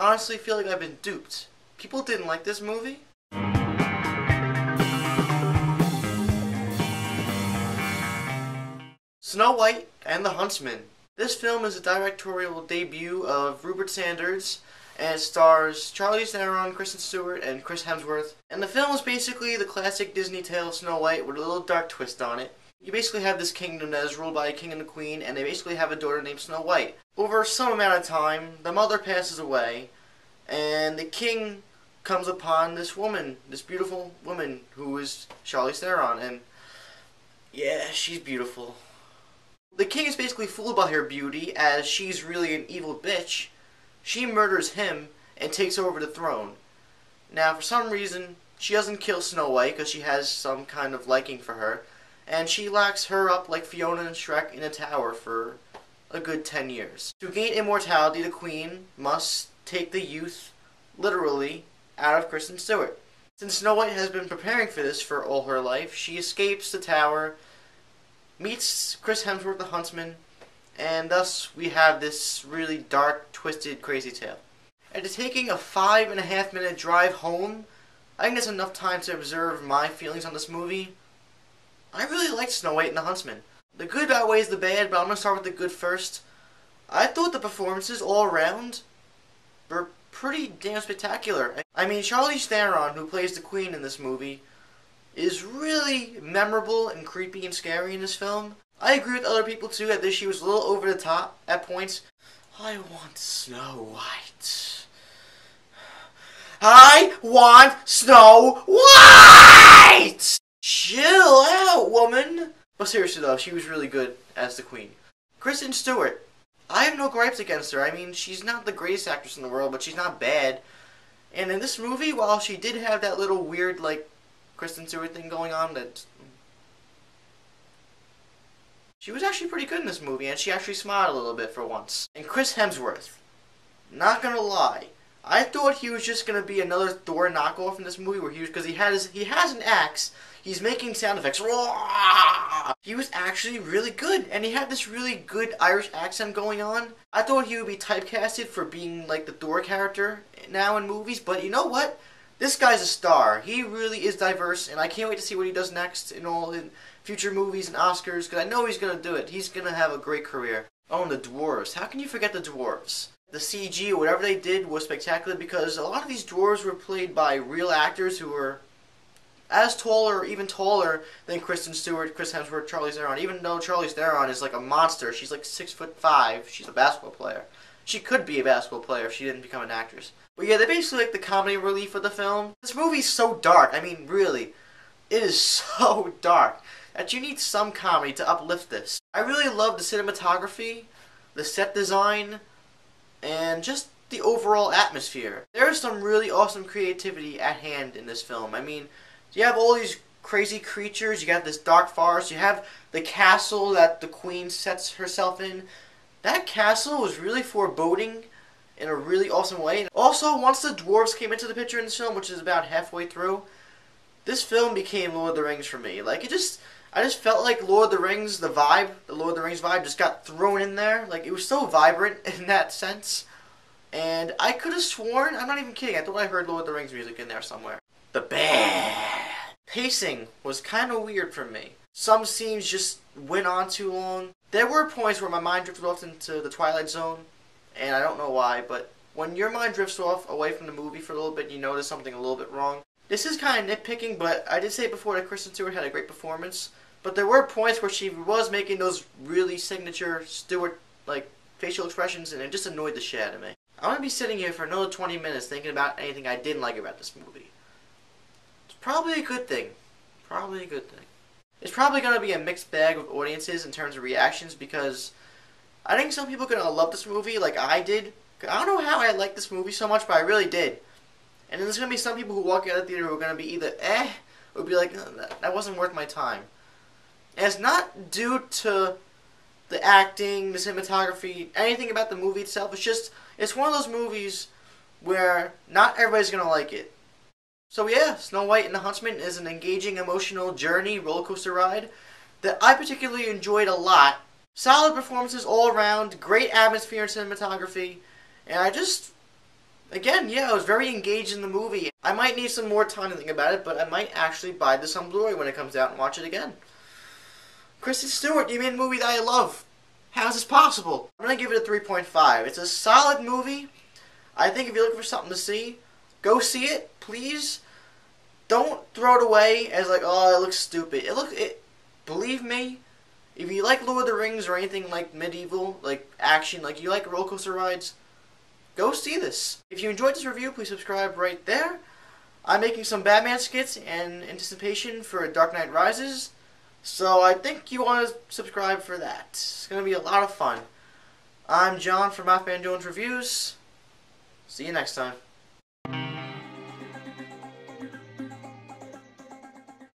honestly feel like I've been duped. People didn't like this movie. Snow White and the Huntsman. This film is a directorial debut of Rupert Sanders, and it stars Charlize Theron, Kristen Stewart, and Chris Hemsworth. And the film is basically the classic Disney tale of Snow White with a little dark twist on it. You basically have this kingdom that is ruled by a king and a queen, and they basically have a daughter named Snow White. Over some amount of time, the mother passes away, and the king comes upon this woman, this beautiful woman, who is Charlize Theron, and yeah, she's beautiful. The king is basically fooled by her beauty, as she's really an evil bitch. She murders him and takes over the throne. Now, for some reason, she doesn't kill Snow White because she has some kind of liking for her, and she locks her up like Fiona and Shrek in a tower for a good 10 years. To gain immortality, the queen must take the youth, literally, out of Kristen Stewart. Since Snow White has been preparing for this for all her life, she escapes the tower, meets Chris Hemsworth the Huntsman, and thus we have this really dark, twisted, crazy tale. After taking a 5.5-minute drive home, I think that's enough time to observe my feelings on this movie. I really liked Snow White and the Huntsman. The good outweighs the bad, but I'm going to start with the good first. I thought the performances all around were pretty damn spectacular. I mean, Charlize Theron, who plays the queen in this movie, is really memorable and creepy and scary in this film. I agree with other people too that she was a little over the top at points. I want Snow White. I want Snow White! Chill out, woman! But seriously though, she was really good as the queen. Kristen Stewart. I have no gripes against her. I mean, she's not the greatest actress in the world, but she's not bad. And in this movie, while she did have that little weird, like, Kristen Stewart thing going on, that she was actually pretty good in this movie, and she actually smiled a little bit for once. And Chris Hemsworth, not gonna lie, I thought he was just gonna be another Thor knockoff in this movie, where because he has an axe, he's making sound effects. He was actually really good, and he had this really good Irish accent going on. I thought he would be typecasted for being like the Thor character now in movies, but you know what? This guy's a star. He really is diverse, and I can't wait to see what he does next in future movies and Oscars, because I know he's going to do it. He's going to have a great career. Oh, and the dwarves. How can you forget the dwarves? The CG or whatever they did was spectacular, because a lot of these dwarves were played by real actors who were as tall or even taller than Kristen Stewart, Chris Hemsworth, Charlize Theron. Even though Charlize Theron is like a monster, she's like 6'5". She's a basketball player. She could be a basketball player if she didn't become an actress. But yeah, they're basically like the comedy relief of the film. This movie's so dark. I mean, really, it is so dark that you need some comedy to uplift this. I really love the cinematography, the set design, and just the overall atmosphere. There is some really awesome creativity at hand in this film. I mean, you have all these crazy creatures, you got this dark forest, you have the castle that the queen sets herself in. That castle was really foreboding in a really awesome way. And also, once the dwarves came into the picture in this film, which is about halfway through, this film became Lord of the Rings for me. Like, I just felt like Lord of the Rings, the Lord of the Rings vibe just got thrown in there. Like, it was so vibrant in that sense. And I could have sworn, I'm not even kidding, I thought I heard Lord of the Rings music in there somewhere. The bad pacing was kind of weird for me. Some scenes just went on too long. There were points where my mind drifted off into the Twilight Zone, and I don't know why, but when your mind drifts off away from the movie for a little bit, you notice something a little bit wrong. This is kind of nitpicking, but I did say before that Kristen Stewart had a great performance, but there were points where she was making those really signature Stewart, like, facial expressions, and it just annoyed the shit out of me. I'm going to be sitting here for another 20 minutes thinking about anything I didn't like about this movie. It's probably a good thing. Probably a good thing. It's probably going to be a mixed bag with audiences in terms of reactions, because I think some people are going to love this movie like I did. I don't know how I liked this movie so much, but I really did. And then there's going to be some people who walk out of the theater who are going to be either or be like, that wasn't worth my time. And it's not due to the acting, the cinematography, anything about the movie itself. It's one of those movies where not everybody's going to like it. So yeah, Snow White and the Huntsman is an engaging, emotional journey, roller coaster ride that I particularly enjoyed a lot. Solid performances all around, great atmosphere and cinematography, and Again, yeah, I was very engaged in the movie. I might need some more time to think about it, but I might actually buy this on Blu-ray when it comes out and watch it again. Kristen Stewart, you made a movie that I love. How is this possible? I'm going to give it a 3.5. It's a solid movie. I think if you're looking for something to see, go see it, please. Don't throw it away as like, oh, it looks stupid. Believe me, if you like Lord of the Rings or anything like medieval, like action, like you like roller coaster rides, go see this. If you enjoyed this review, please subscribe right there. I'm making some Batman skits in anticipation for Dark Knight Rises, so I think you want to subscribe for that. It's going to be a lot of fun. I'm John from MaffmanJones Reviews. See you next time.